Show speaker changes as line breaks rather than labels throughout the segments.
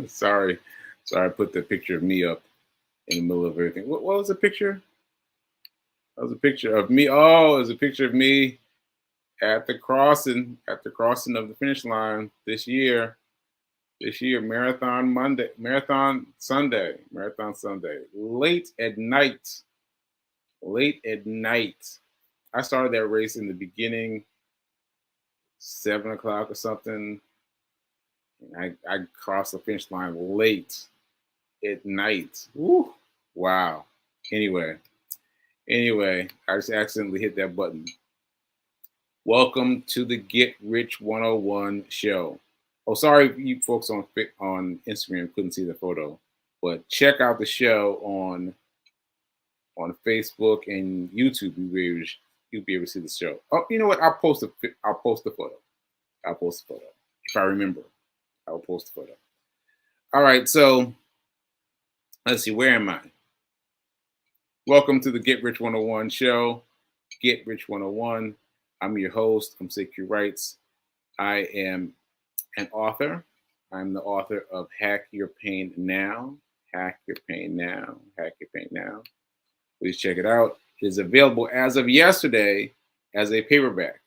Sorry, I put the picture of me up in the middle of everything. What was the picture? That was a picture of me. Oh, it was a picture of me at the crossing of the finish line this year. This year, marathon Sunday, late at night. I started that race in the beginning, 7 o'clock or something. I crossed the finish line late at night. Woo! Wow. Anyway, I just accidentally hit that button. Welcome to the Get Rich 101 show. Oh, sorry, you folks on Instagram couldn't see the photo, but check out the show on Facebook and YouTube. You'll be able to see the show. Oh, you know what? I'll post the photo. I'll post the photo if I remember. I'll post the photo. All right, so let's see. Where am I? Welcome to the Get Rich 101 show. Get Rich 101. I'm your host. I'm CQ Wrights. I am an author. I'm the author of Hack Your Pain Now. Hack Your Pain Now. Hack Your Pain Now. Please check it out. It is available as of yesterday as a paperback.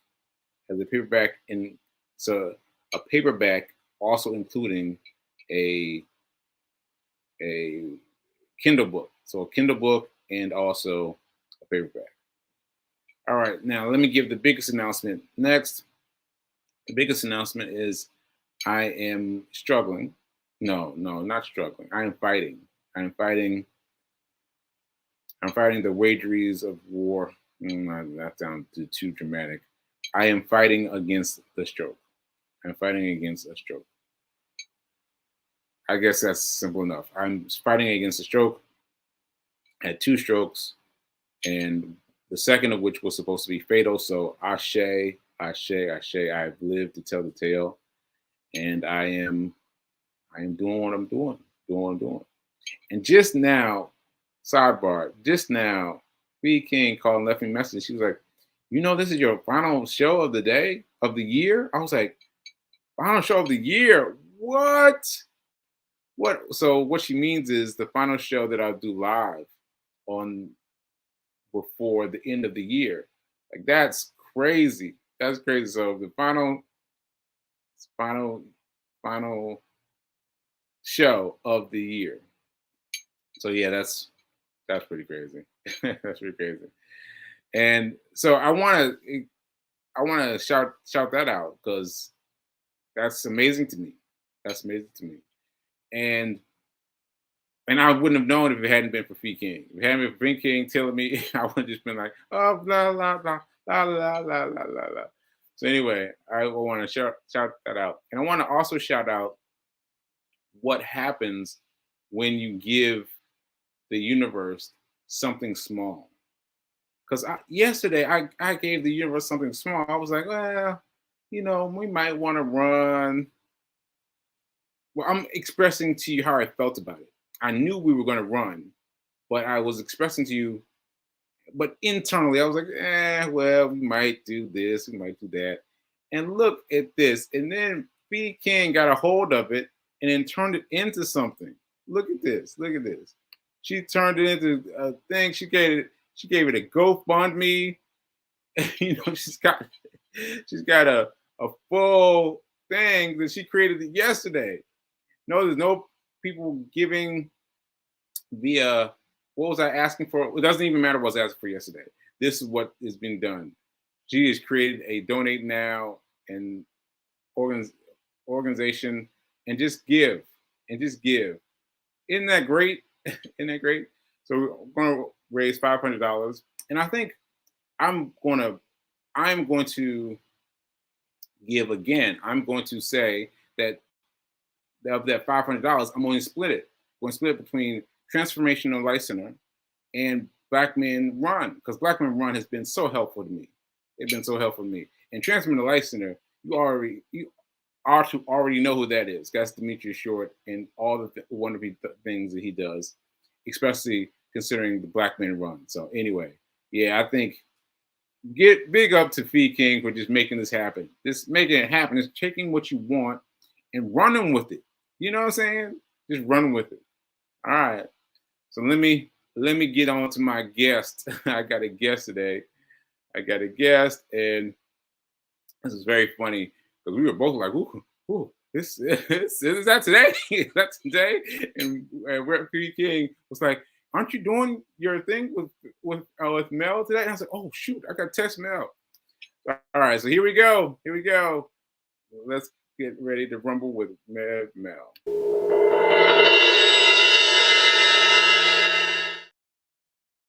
So a paperback also including a Kindle book. So a Kindle book and also a paperback. All right, now let me give the biggest announcement next. The biggest announcement is I am struggling. No, not struggling. I am fighting. I'm fighting the waggeries of war. That sounds too dramatic. I am fighting against the stroke. I'm fighting against a stroke. I guess that's simple enough. I'm fighting against a stroke. I had 2 strokes, and the second of which was supposed to be fatal. So ashe, I've lived to tell the tale, and I am doing what I'm doing. And just now, sidebar, B King called and left me a message. She was like, this is your final show of the day, of the year? I was like, final show of the year? What? So what she means is the final show that I'll do live on before the end of the year. Like, that's crazy. That's crazy. So the final show of the year. So yeah, that's pretty crazy. That's pretty crazy. And so I want to shout that out because that's amazing to me. And I wouldn't have known if it hadn't been for Fee King. If it hadn't been for Fee King telling me, I would have just been like, oh, blah, blah, blah, blah, blah, blah, blah, blah. So anyway, I want to shout that out. And I want to also shout out what happens when you give the universe something small. Because yesterday, I gave the universe something small. I was like, well, we might want to run. Well, I'm expressing to you how I felt about it. I knew we were going to run, but I was expressing to you, but internally I was like, well, we might do this, we might do that. And look at this. And then B King got a hold of it and then turned it into something. Look at this. She turned it into a thing. She gave it a GoFundMe. She's got a full thing that she created yesterday. No, there's no people giving via, what was I asking for? It doesn't even matter what I was asking for yesterday. This is what is being done. She has created a donate now and organization and just give. Isn't that great? Isn't that great? So we're going to raise $500, and I think I'm going to give again. I'm going to say that of that $500, I'm going to split it. I'm going to split it between Transformational Life Center and Black Men Run, because Black Men Run has been so helpful to me. It's been so helpful to me. And Transformational Life Center, you already know who that is. That's Demetrius Short and all the wonderful things that he does, especially considering the Black Men Run. So anyway, yeah, I think get big up to Fee King for just making this happen. Just making it happen. It's taking what you want and running with it. You know what I'm saying? Just running with it. All right. So let me get on to my guest. I got a guest today. I got a guest, and this is very funny because we were both like, ooh, this is that today? That's today? And Referee King was like, aren't you doing your thing with Mel today? And I was like, oh shoot, I got to text Mel. All right, so here we go. Here we go. Let's get ready to rumble with Mel.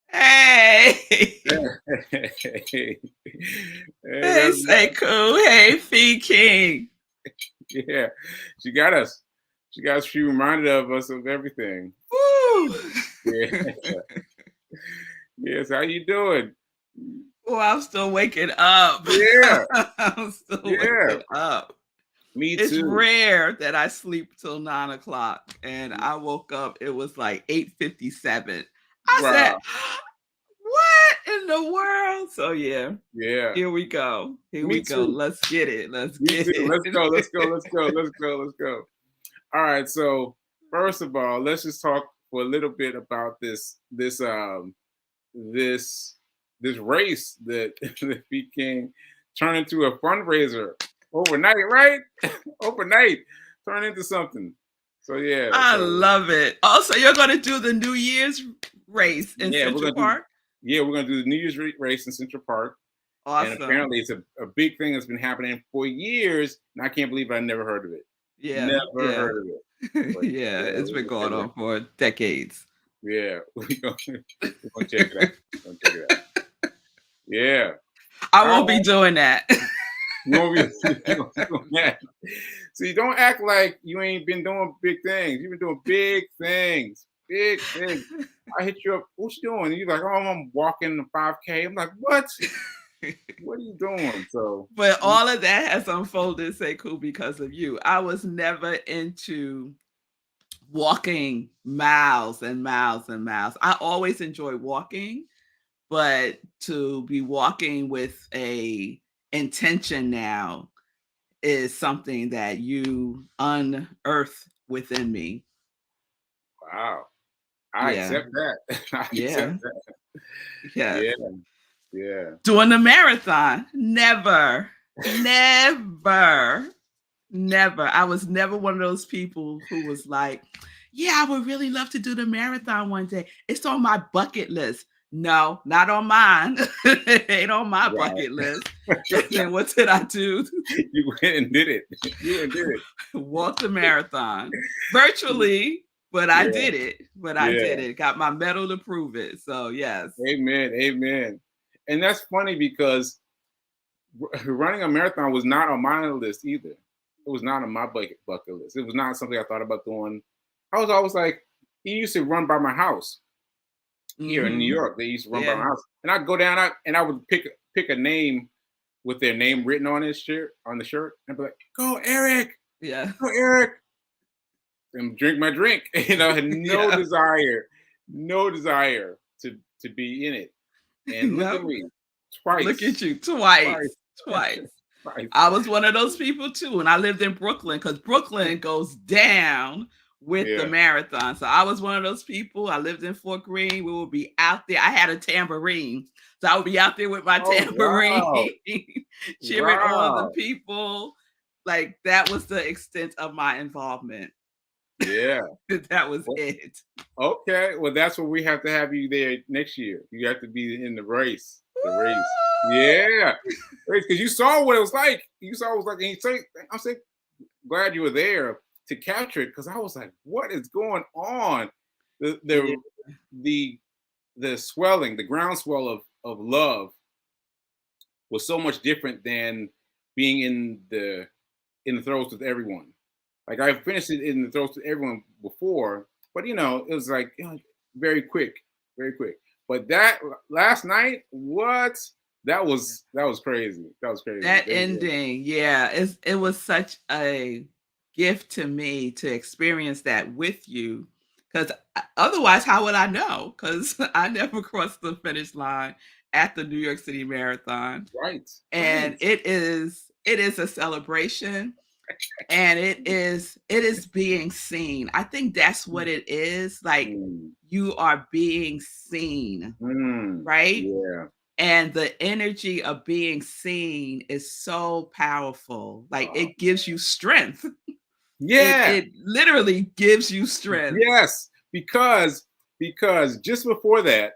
Hey,
Hey,
hey,
that's
Sekou. Hey, Fee King.
yeah. She got us. She reminded of us of everything.
Woo.
Yeah. Yes. How you doing?
Well, I'm still waking up.
Yeah.
I'm still
Yeah.
waking up.
Me
It's
too.
rare that I sleep till 9 o'clock, and I woke up. It was like 8:57. I said,
Wow.
"What in the world?" So yeah,
Yeah.
here we go. Here
Me
we go.
too.
Let's get it. Let's
Me
get
too. Let's go. Let's go.
it.
Let's go. Let's go. Let's go. All right. So first of all, let's just talk for a little bit about this this race that that became turned into a fundraiser overnight, right? Overnight, turned into something. So yeah.
I
So
love it. Also, you're going to do the New Year's race in
yeah, we're
Central
gonna do.
Park?
Yeah, we're gonna do the New Year's race in Central Park, and
Awesome.
apparently it's a big thing that's been happening for years, and I can't believe I never heard of it.
Yeah,
Never
yeah.
heard of it. But
Yeah,
yeah,
it's
we're
been
gonna check
going
it
on
out.
for decades.
Yeah, we're gonna check it out. We're gonna check it out. Yeah.
I
All
won't be
right.
doing that.
You won't be doing that. See, don't act like you ain't been doing big things. You've been doing big things. Big things. I hit you up. What you doing? And you're like, oh, I'm walking the 5K. I'm like, what? What are you doing? So
But all of that has unfolded, Sekou, because of you. I was never into walking miles and miles and miles. I always enjoy walking, but to be walking with a intention now is something that you unearth within me.
wow. I
Yeah.
accept that. I accept
Yeah.
that.
Yes.
Yeah. Yeah.
Doing the marathon. Never. Never. Never. I was never one of those people who was like, yeah, I would really love to do the marathon one day. It's on my bucket list. No, not on mine. It ain't on my
Right.
bucket list. Then what did I do?
You went and did it. You went and did it.
Walk the marathon virtually, but I
Yeah.
did it. But I did
Yeah.
it. Got my medal to prove it. So yes.
Amen. Amen. And that's funny because running a marathon was not on my list either. It was not on my bucket list. It was not something I thought about doing. I was always like, he used to run by my house here in New
Mm-hmm.
York. They used to run by my
Yeah.
house, and I'd go down and I would pick a name with their name written on his shirt on the shirt, and I'd be like, "Go Eric,
Yeah.
go Eric," and drink my drink. I had
Yeah.
no desire to be in it. And look at
No.
me,
Look
twice,
at you.
twice,
Twice. Twice.
twice.
I was one of those people too. And I lived in Brooklyn because Brooklyn goes down with the
Yeah.
marathon. So I was one of those people. I lived in Fort Greene. We would be out there. I had a tambourine. So I would be out there with my
Oh
tambourine,
wow,
cheering on the
wow.
people. Like that was the extent of my involvement.
Yeah.
That was
Well,
it.
okay. Well, that's what we have to have you there next year. You have to be in the race. The race.
Woo!
Yeah. Because you saw what it was like. You saw what it was like. And I'm so glad you were there to capture it because I was like, what is going on? The
Yeah.
the the the swelling, the groundswell of love was so much different than being in the throes with everyone. Like I finished it in the throes with everyone before, but it was like very quick, very quick. But that last night, what? That was crazy. That was crazy.
That ending, yeah, it was such a gift to me to experience that with you, because otherwise, how would I know? Because I never crossed the finish line at the New York City Marathon,
Right,
and
right.
it is a celebration. And it is being seen. I think that's what it is. Like
Mm,
you are being seen, right?
yeah.
And the energy of being seen is so powerful. Like
Oh,
it gives you strength. It
yeah.
it literally gives you strength.
Yes. Because just before that,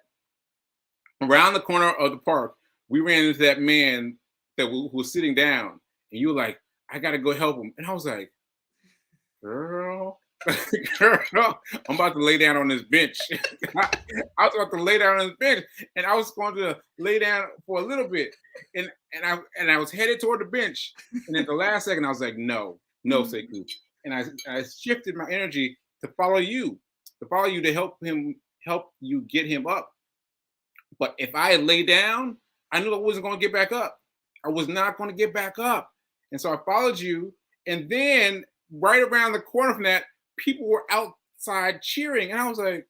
around the corner of the park, we ran into that man that who was sitting down, and you were like, "I got to go help him," and I was like, "Girl, girl, I'm about to lay down on this bench." I was about to lay down on this bench, and I was going to lay down for a little bit, and I was headed toward the bench, and at the last second, I was like, "No, no, Sekou," and I shifted my energy to follow you to help you get him up. But if I had laid down, I knew I wasn't going to get back up. I was not going to get back up. And so I followed you. And then right around the corner from that, people were outside cheering. And I was like,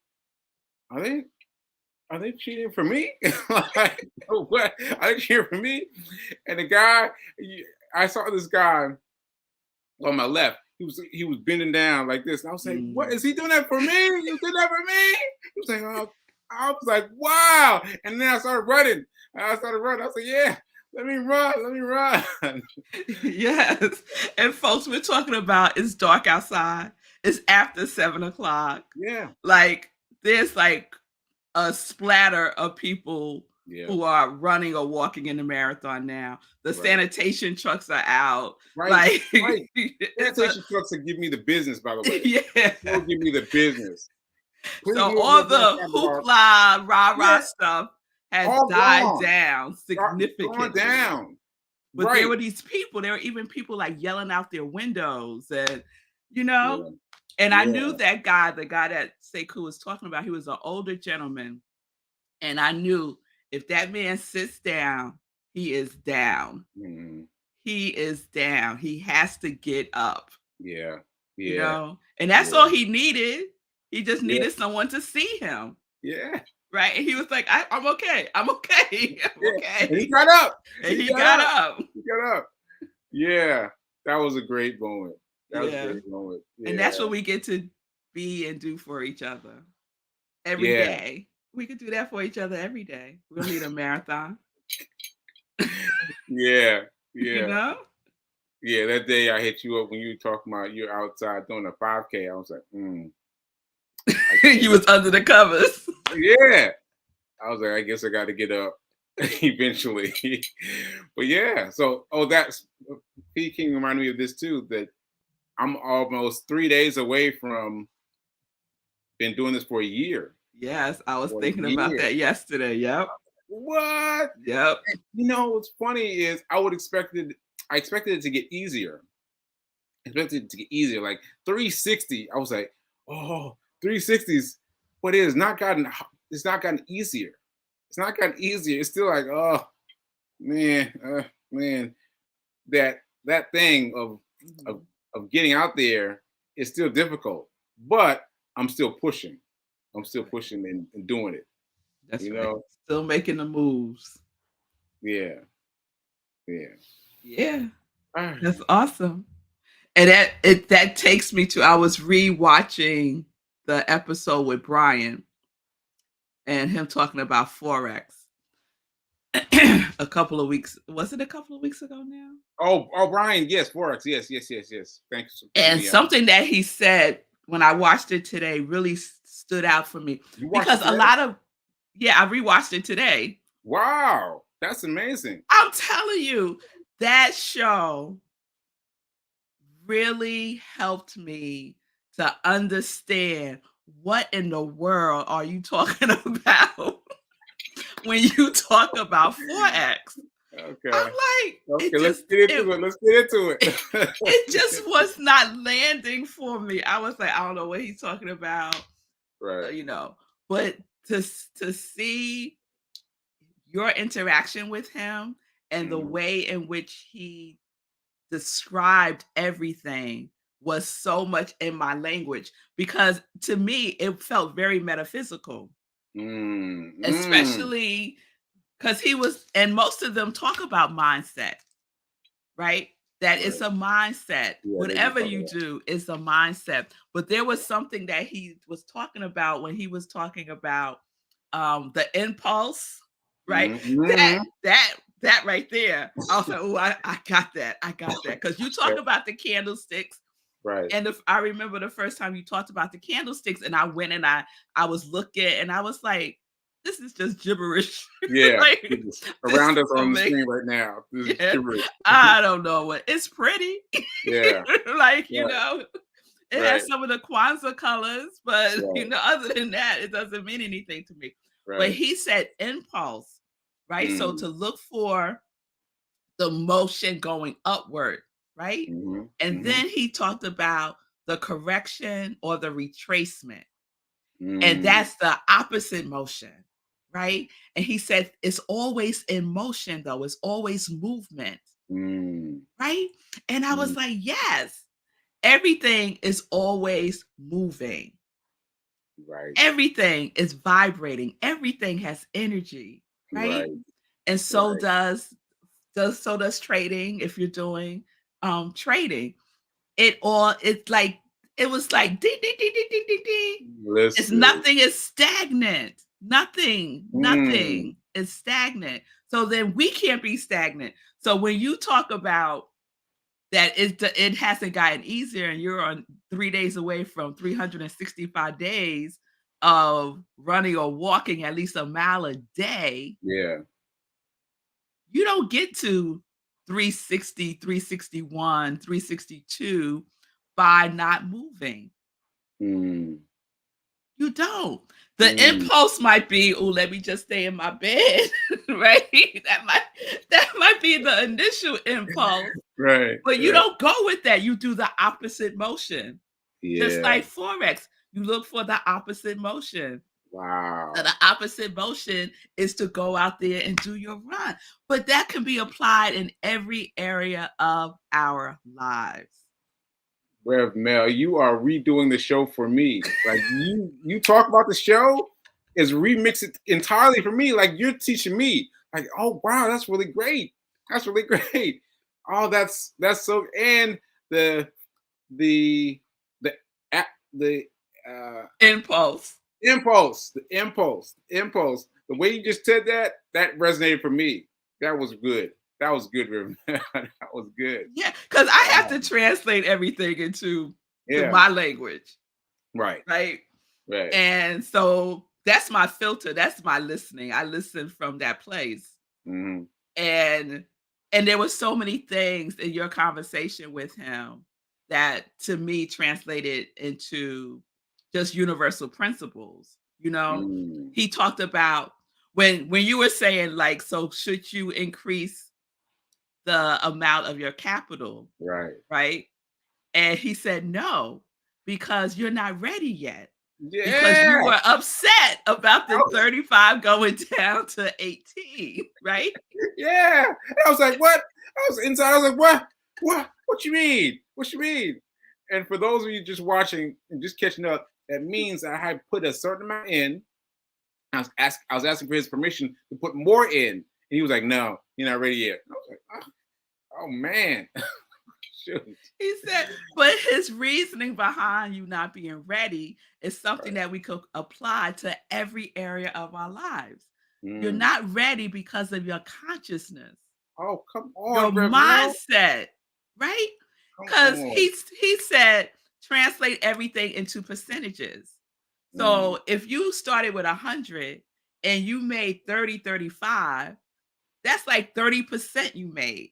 are they cheering for me? Like, what? Are they cheering for me? And the guy, I saw this guy on my left. He was bending down like this. And I was like, what
Mm.
is he doing that for me? You did that for me? He was like, oh, I was like, wow. And then I started running. I was like, yeah, let me run, let me run.
Yes. And folks, we're talking about it's dark outside. It's after 7 o'clock.
Yeah,
Like there's like a splatter of people
yeah,
who are running or walking in the marathon now. The
right,
sanitation trucks are out.
right,
Like
right.
it's a
Sanitation trucks will give me the business, by the way.
yeah.
They'll give me the business. Please
So
move
all
your
the
sidewalk.
hoopla, rah-rah
Yeah,
stuff has
all
died
gone.
down
Gone
significantly.
down.
But there
Right.
were these people, there were even people like yelling out their windows and you know,
Yeah,
and I knew
yeah.
that guy, the guy that Sekou was talking about, he was an older gentleman. And I knew if that man sits down, he is down.
Mhm.
He is down. He has to get up,
Yeah,
you
yeah,
know? And that's
yeah,
all he needed. He just
yeah,
needed someone to see him.
yeah.
Right. And he was like, I'm okay. I'm okay. I'm
Yeah, and he
okay.
got up.
And
He
he
got
got
up.
up.
He got up. Yeah, that was a great moment. That was a
Yeah.
great moment.
And
Yeah,
that's what we get to be and do for each other every
yeah,
day. We could do that for each other every day. We don't need a marathon,
yeah,
you
yeah,
know?
yeah. That day I hit you up when you were talking about you're outside doing a 5K. I was like, I
You
can't.
was under the covers.
Yeah, I was like, I guess I got to get up eventually. But yeah, so that's Peking reminded me of this too. That I'm almost 3 days away from been doing this for a year.
Yes, I was
For a
thinking about
year.
that yesterday. Yep.
What?
Yep.
What's funny is I expected it to get easier. I expected it to get easier. Like 360, I was like, oh, 360s, but it's not gotten easier. It's not gotten easier. It's still like, oh man, man, that thing of
Mhm.
of getting out there is still difficult. But I'm still pushing. I'm still
Right.
pushing and doing it.
That's
You
right.
know?
Still making the moves.
Yeah. Yeah.
Yeah.
All right.
That's awesome. And that takes me to I was rewatching the episode with Brian and him talking about Forex a couple of weeks. Was it a couple of weeks ago now?
Oh, Brian, yes, Forex, yes, yes, yes, yes. Thanks for putting
And
me on.
something that he said when I watched it today really stood out for me
You watched
because
it
a
today?
lot of yeah, I rewatched it today.
Wow, that's amazing.
I'm telling you, that show really helped me to understand what in the world are you talking about when you talk about Forex. I'm
Okay,
like,
okay, let's get into it. Let's get into it.
it just was not landing for me. I was like, I don't know what he's talking about,
Right.
you know. But to see your interaction with him and the
Mhm.
way in which he described everything was so much in my language because to me it felt very metaphysical,
Mm, mm.
especially because he was and most of them talk about mindset, right? that
right.
it's a mindset.
Yeah, they do
Whatever
talk
you
about
do is a mindset. But there was something that he was talking about when he was talking about the impulse, right?
that.
That
Mhm.
that that right there. I was like, oh, I got that. I got that. Because you
Yeah,
talk about the candlesticks.
right.
And I remember the first time you talked about the candlesticks, and I went and I was looking and I was like, this is just gibberish.
Yeah,
Like
it's
this
around us
don't
on the
make
screen right now. This is
yeah,
gibberish.
I don't know what it's pretty.
Yeah,
Like,
right,
it has
right,
some of the Kwanzaa colors, but
right,
other than that, it doesn't mean anything to me. But
right.
he said impulse, right? So
Mm,
to look for the motion going upward, right?
mhm,
And
mhm,
then he talked about the correction or the retracement. And
mm,
that's the opposite motion, right? And he said it's always in motion, though, it's always movement,
mm,
right? And I was
mm,
like, yes, everything is always moving,
right,
everything is vibrating, everything has energy, right?
right,
And so
right.
does trading if you're doing trading. It's like it was like ding ding ding ding ding ding ding. It's
Listen.
nothing is stagnant. Nothing,
Mm,
nothing is stagnant. So then we can't be stagnant. So when you talk about that it hasn't gotten easier and you're on 3 days away from 365 days of running or walking at least a mile a day,
yeah.
you don't get to 360, 361, 362 by not moving.
Mm,
You don't. The
mm,
impulse might be, "Oh, let me just stay in my bed," right? That might be the initial impulse,
right,
but you
right.
don't go with that. You do the opposite motion. Just
Yeah.
like Forex, you look for the opposite motion. So
Wow.
the opposite motion is to go out there and do your run. But that can be applied in every area of our lives.
Rev Mel, you are redoing the show for me. Like you talk about the show is remix it entirely for me. Like you're teaching me. Like, oh wow, that's really great. That's really great. Oh, that's so and the the the the uh
Impulse.
impulse. The way you just said that, that resonated for me. That was good. That was good, Rev. That was good.
Yeah, because I have
Wow.
to translate everything into to
Yeah.
my language,
Right.
right?
Right.
And so that's my filter. That's my listening. I listen from that place.
Hmm.
And and there were so many things in your conversation with him that to me translated into just universal principles.
Mm.
He talked about when you were saying like, so should you increase the amount of your capital,
Right.
right? And he said, no, because you're not ready yet. Because you
Yeah.
were upset about the
Oh,
35 going down to 18, right?
yeah. And I was like, what? I was inside. I was like, what? What? What you mean? What you mean? And for those of you just watching and just catching up, that means I had put a certain amount in. I was asking for his permission to put more in. And he was like, no, you're not ready yet. And I was like, oh man. Shoot.
He said, but his reasoning behind you not being ready is something
Right.
that we could apply to every area of our lives. You're
Mm.
not ready because of your consciousness,
Oh, come
your
on, Rev Mel.
mindset, right?
Come
Because
on.
he said, translate everything into percentages.
Mm.
So if you started with 100 and you made 30, 35, that's like 30% you made.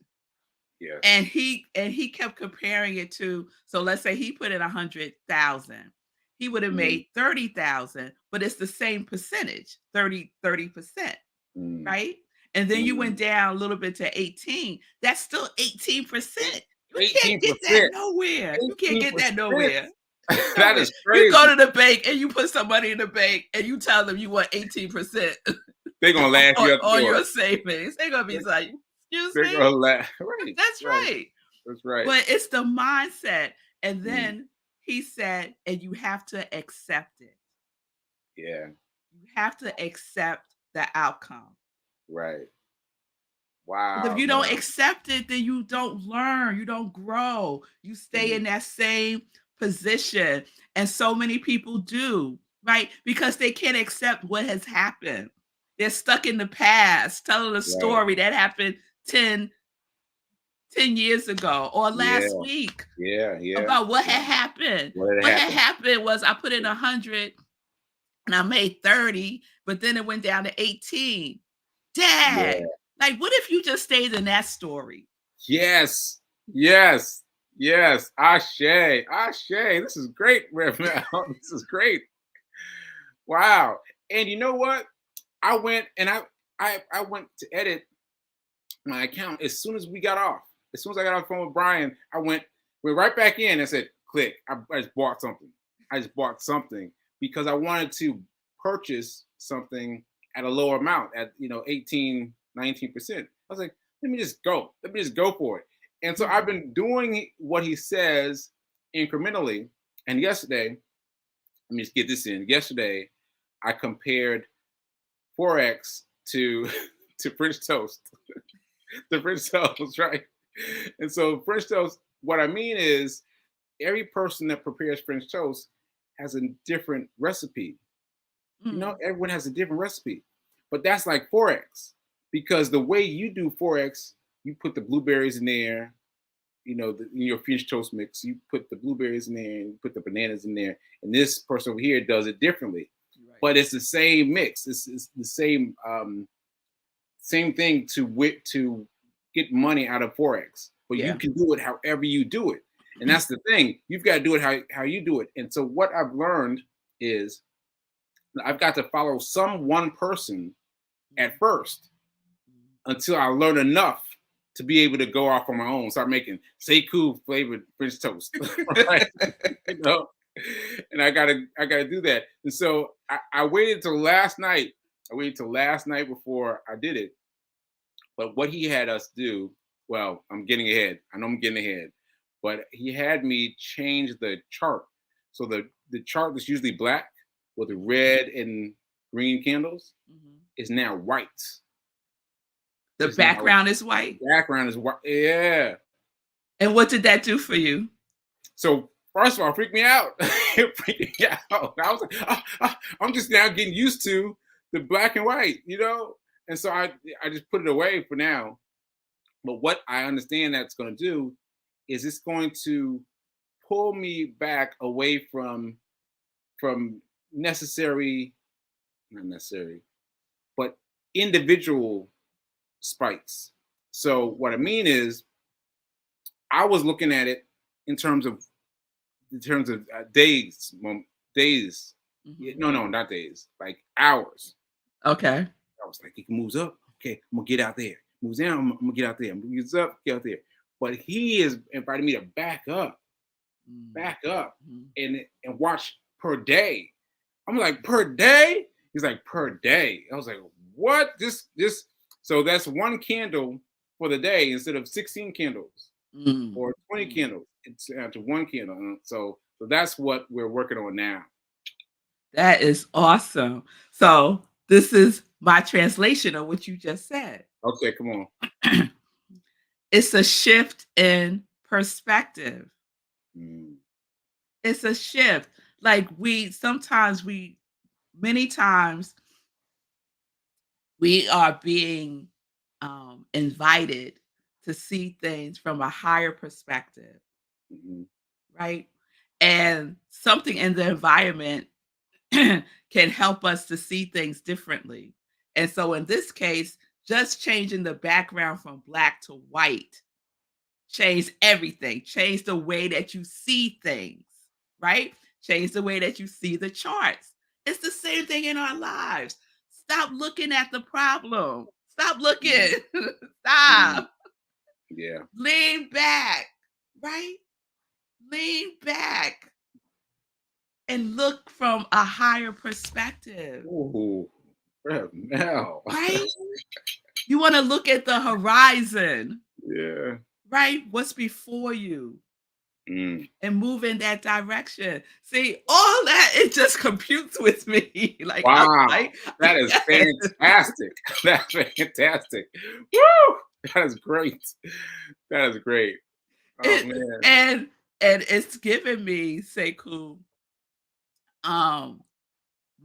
Yes.
And he kept comparing it to, so let's say he put in 100,000. He would have
Mm.
made 30,000, but it's the same percentage, 30%,
Mm.
right? And then you went
Mm.
down a little bit to 18. That's still 18%. You can't get that
18%.
nowhere. You can't get that
18%.
nowhere.
That
Nowhere.
is
You
crazy.
go to the bank and you put some money in the bank and you tell them you want 18%
They're gonna laugh you out the
on
door.
your savings. They're gonna be
They're,
like, excuse
they're
me?
gonna laugh. Right,
That's
right.
right.
That's right.
But it's the mindset. And
Mm,
then he said, and you have to accept it.
yeah,
You have to accept the outcome.
right.
Because if
Wow.
you don't
Wow.
accept it, then you don't learn, you don't grow. You stay
Mm,
in that same position. And so many people do, right? Because they can't accept what has happened. They're stuck in the past, telling a
right.
story that happened 10 years ago or last
Yeah.
week
Yeah. Yeah.
about what
Yeah.
had happened.
What had
What had
happened?
happened was I put in 100 and I made 30, but then it went down to 18. Dad,
Yeah.
like, what if you just stayed in that story?
Yes. Yes. Yes. Ashe. Ashe. This is great, Rev Mel. This is great. Wow. And you know what? I went and I went to edit my account as soon as we got off. As soon as I got off the phone with Brian, went right back in and said, click. I just bought something. I just bought something because I wanted to purchase something at a lower amount at 18, 19%. I was like, let me just go. Let me just go for it. And so I've
Mhm.
been doing what he says incrementally. And yesterday, let me just get this in. Yesterday, I compared Forex to to French toast. The French toast, right? And so French toast, what I mean is every person that prepares French toast has a different recipe.
Mm.
Everyone has a different recipe. But that's like Forex. Because the way you do Forex, you put the blueberries in there, in your French toast mix, you put the blueberries in there and you put the bananas in there. And this person over here does it differently.
Right.
But it's the same mix. It's the same thing to get money out of Forex. But you
Yeah.
can do it however you do it. And that's the thing. You've got to do it how you do it. And so what I've learned is I've got to follow some one person at first until I learn enough to be able to go off on my own, start making Sekou flavored French toast, right? you know, and I gotta do that. And so I waited till last night. I waited till last night before I did it. But what he had us do, well, I'm getting ahead. I know I'm getting ahead, but he had me change the chart. So the chart that's usually black with the red and green candles
Mhm.
is now white.
The
It's now
background is white.
background is white. Yeah.
And what did that do for you?
So first of all, it freaked me out. It freaked me out. I was like, I'm just now getting used to the black and white. And so I just put it away for now. But what I understand that's going to do is it's going to pull me back away from necessary, not necessary, but individual spikes. So what I mean is, I was looking at it in terms of days, days. Yeah,
Mhm.
no, no, not days, like hours.
Okay.
I was like, it moves up. Okay, I'm gonna get out there. Moves down. I'm gonna get out there. Moves up. Get out there. But he is inviting me to
Mm.
back up,
Mhm.
and watch per day. I'm like, per day? He's like, per day. I was like, what? This. So that's one candle for the day instead of 16 candles
Mm.
or 20
Mm.
candles. It's to one candle. So that's what we're working on now.
That is awesome. So this is my translation of what you just said.
Okay, come on.
It's a shift in perspective.
Mm,
It's a shift. Like many times we are being invited to see things from a higher perspective,
mhm,
right? And something in the environment can help us to see things differently. And so in this case, just changing the background from black to white change everything, change the way that you see things, right? Change the way that you see the charts. It's the same thing in our lives. Stop looking at the problem. Stop looking.
mhm, mhm.
Stop.
Yeah.
Lean back, right? Lean back and look from a higher perspective,
Ooh, now.
right? You want to look at the horizon,
Yeah.
right? What's before you
Mm.
and move in that direction. See, all that it just computes with me. Like I'm
Wow.
like,
That is
yes.
fantastic. That's fantastic. Woo! That is great. That is great. Oh
It,
man.
and it's given me, Sekou, um,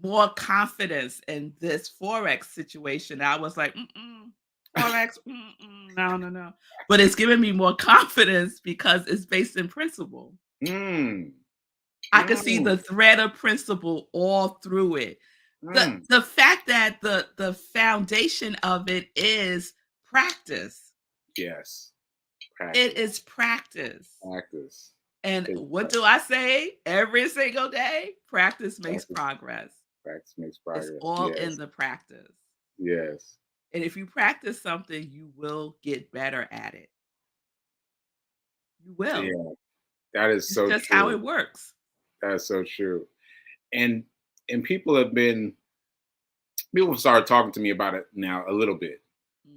more confidence in this Forex situation. I was like, "Mm-mm, Forex, mm-mm, no, no, no." But it's given me more confidence because it's based in principle.
Mm,
I could see
mm,
the thread of principle all through it.
mm.
The fact that the foundation of it is practice.
Yes.
It
Practice.
is practice.
Practice.
And
Big
what do
practice.
I say every single day? Practice makes
Practice.
progress.
Practice makes
It's
progress.
all in
Yes.
the practice.
Yes.
And if you practice something, you will get better at it. You will.
Yeah. That is
It's
so
just how
true.
it works.
That is so true. And people have started talking to me about it now a little bit,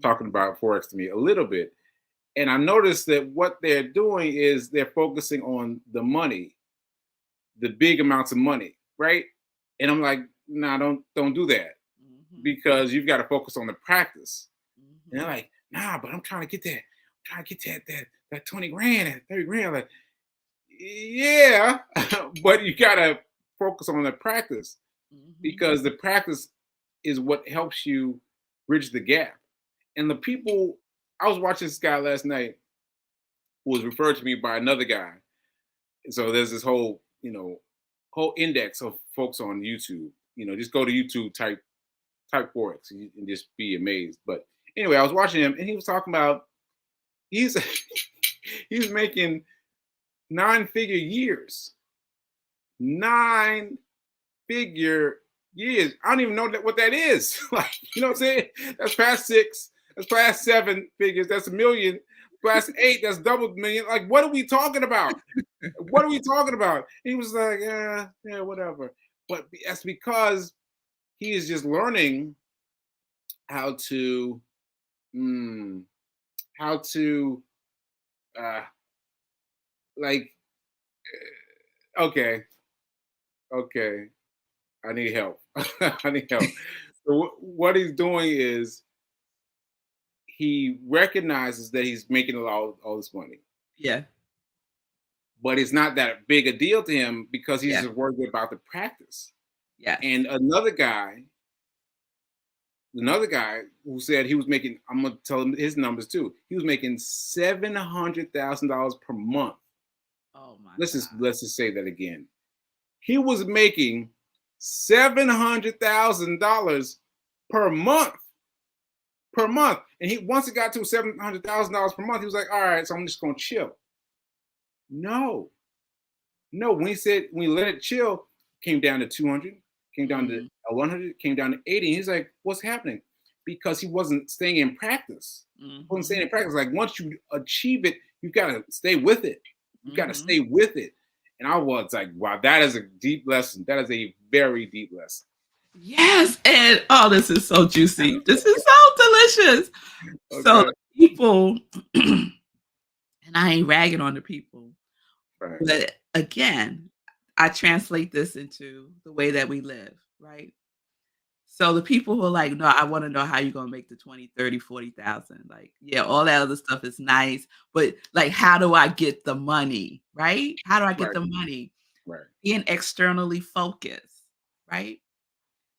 talking
Mhm.
about Forex to me a little bit. And I noticed that what they're doing is they're focusing on the money, the big amounts of money, right? And I'm like, nah, don't do that
Mhm.
because you've got to focus on the practice. And they're
Mhm.
like, nah, but I'm trying to get that, I'm trying to get that 20 grand, that 30 grand. Like, yeah, but you gotta focus on the practice
Mhm.
because the practice is what helps you bridge the gap. And the people, I was watching this guy last night who was referred to me by another guy. And so there's this whole index of folks on YouTube. Just go to YouTube, type Forex, and just be amazed. But anyway, I was watching him, and he was talking about he's he's making 9-figure years, 9-figure years. I don't even know what that is. Like, you know what I'm saying? That's past six. That's past 7 figures. That's a million. Past eight. That's double million. Like, what are we talking about? What are we talking about? He was like, yeah, whatever. But that's because he is just learning how to, mm, how to, uh, like, okay, okay, I need help. I need help. So what he's doing is he recognizes that he's making all this money,
Yeah.
but it's not that big a deal to him because he's
Yeah.
just worried about the practice.
Yes.
And another guy who said he was making, I'm gonna tell him his numbers too. He was making $700,000 per month.
Oh my
Let's just
God.
let's just say that again. He was making $700,000 per month. Per month. And he once it got to $700,000 per month, he was like, all right, so I'm just gonna chill. No, no. When he let it chill, came down to 200, came down to
Mhm.
100, came down to 80. And he's like, what's happening? Because he wasn't staying in practice. He wasn't staying
Mhm.
in practice. Like once you achieve it, you gotta stay with it. You gotta
Mhm.
stay with it. And I was like, wow, that is a deep lesson. That is a very deep lesson.
Yes, and oh, this is so juicy. This is so delicious. So
Okay.
the people, and I ain't ragging on the people,
Right.
but again, I translate this into the way that we live, right? So the people who are like, "No, I wanna know how you gonna make the 20, 30, 40,000." Like, yeah, all that other stuff is nice, but, like, how do I get the money, right? How do I get
Right.
the money?
Right.
Being externally focused, right?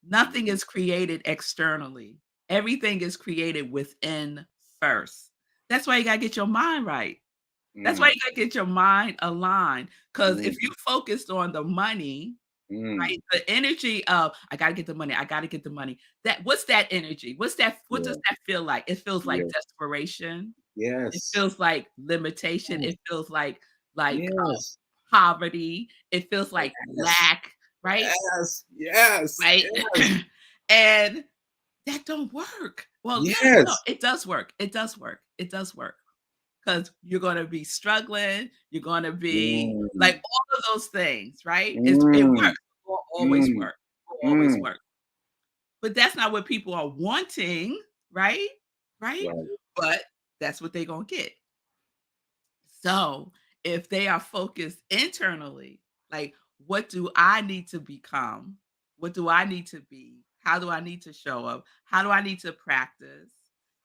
Nothing
Mhm.
is created externally. Everything is created within first. That's why you gotta get your mind right. That's why
Mm,
you gotta get your mind aligned. Because if
mm,
you focused on the money, right,
mm.
the energy of, "I gotta get the money, I gotta get the money." What's that energy? What does
Yeah.
that feel like? It feels like
Yeah.
desperation. It
Yes.
feels like limitation.
Yes.
It feels like,
Yes.
poverty. It feels like
Yes.
lack, right?
Yes. Yes.
Right?
Yes.
And that don't work. Well, yeah, no,
Yes.
it does work. It does work. It does work. Because 'cause you're gonna be struggling, you're gonna be like
Mm,
all of those things, right? It
mm,
works. It will always
mm,
work. It will always
mm.
work. But that's not what people are wanting, right? Right?
Right.
But that's what they gonna get. So, if they are focused internally, like, what do I need to become? What do I need to be? How do I need to show up? How do I need to practice?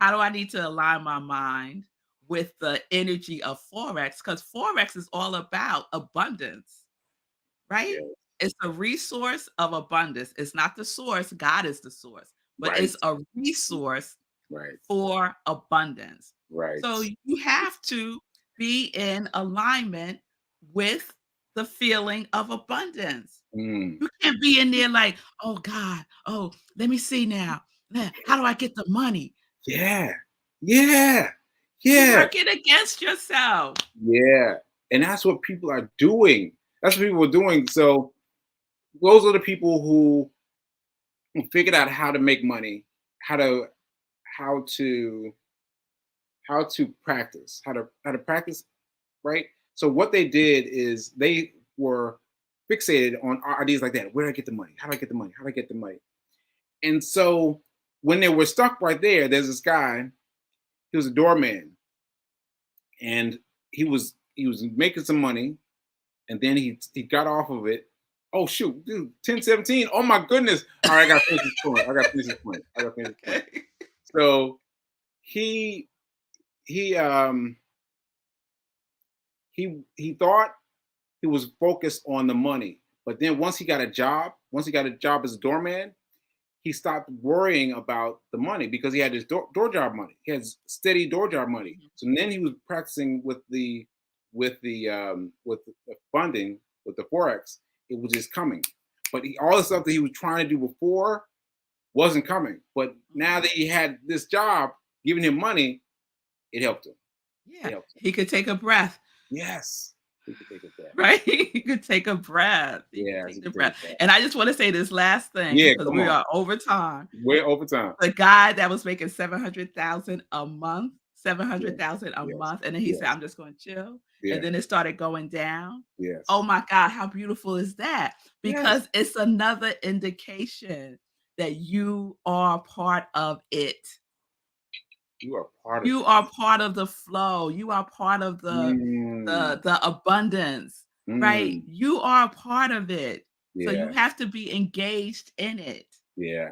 how do I need to align my mind with the energy of Forex? Because Forex is all about abundance, right?
Yeah.
It's a resource of abundance. It's not the source, God is the source, but
Right.
it's a resource
Right.
for abundance.
Right.
So you have to be in alignment with the feeling of abundance.
Mm.
You can't be in there like, "Oh God, oh, let me see now. How do I get the money?"
Yeah. Yeah.
You
Yeah.
working against yourself.
Yeah. And that's what people are doing. That's what people are doing. So those are the people who figured out how to make money, how to how to how to practice, how to practice, right? So what they did is they were fixated on ideas like that. Where do I get the money? How do I get the money? How do I get the money? And so when they were stuck right there, there's this guy, he was a doorman, and he was making some money, and then he got off of it. Oh shoot, dude, 10:17. Oh my goodness. All right, I gotta finish this point. I gotta finish this point. I gotta finish this point.
Okay.
So he he um he thought he was focused on the money. But then once he got a job as a doorman, he stopped worrying about the money because he had his door job money. He had steady door job money.
Mhm.
So then he was practicing with the funding with the forex. It was just coming, but all the stuff that he was trying to do before wasn't coming. But now
Mhm.
that he had this job giving him money, it helped him. It
Yeah,
helped him.
he could take a breath.
Yes, he could take it back.
Right? He could take a breath. He could
Yes, he
take a
could take
breath.
it back.
And I just wanna say this last thing
Yeah,
because
come
we
on.
are over time.
We're over time.
The guy that was making 700,000 a month,
Yes,
700,000 a
yes,
month, and then he said,
yes,
"I'm just gonna chill," and
yeah,
then it started going down.
yes,
Oh my god, how beautiful is that?
yes.
Because it's another indication that you are part of it.
You are part of
You
it.
are part of the flow. You are part of the
Mm,
the abundance, right?
mm,
You are a part of it. So you
yeah,
have to be engaged in it,
yeah,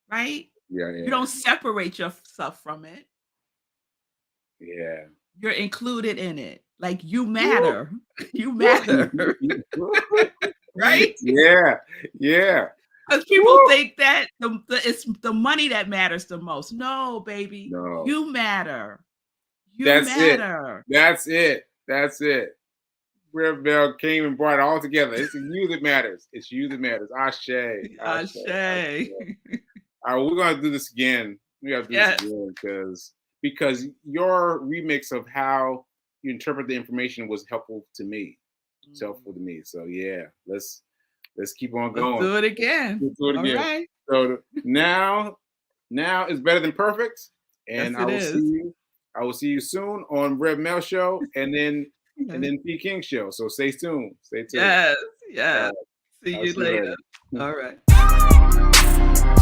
right?
yeah,
You
yeah,
don't separate yourself from it.
yeah.
You're included in it. Like you
Woo,
matter. You
woo.
matter, right?
Yeah, yeah.
Because people
Woo.
think that it's the money that matters the most. No, baby,
No,
you matter. You
that's it.
matter.
That's it. That's it. Rev Bell came and brought it all together. It's you that matters. It's you that matters. Ashe, Ashe,
Ashe.
Ashe. All right, we're gonna do this again. We gotta do this
Yes.
again because your remix of how you interpret the information was helpful to me. It's helpful to
Mhm.
me. So yeah, let's keep on
Let's
going.
do it again.
Let's do it
All
again.
right.
So now is better than perfect, and
Yes, it is.
I will see you soon on Rev Mel Show, and
Yes.
then P King Show. So stay tuned. Stay tuned.
Yes.
All
Yes.
right,
See
I'll
you
see you
later.
later.
All right.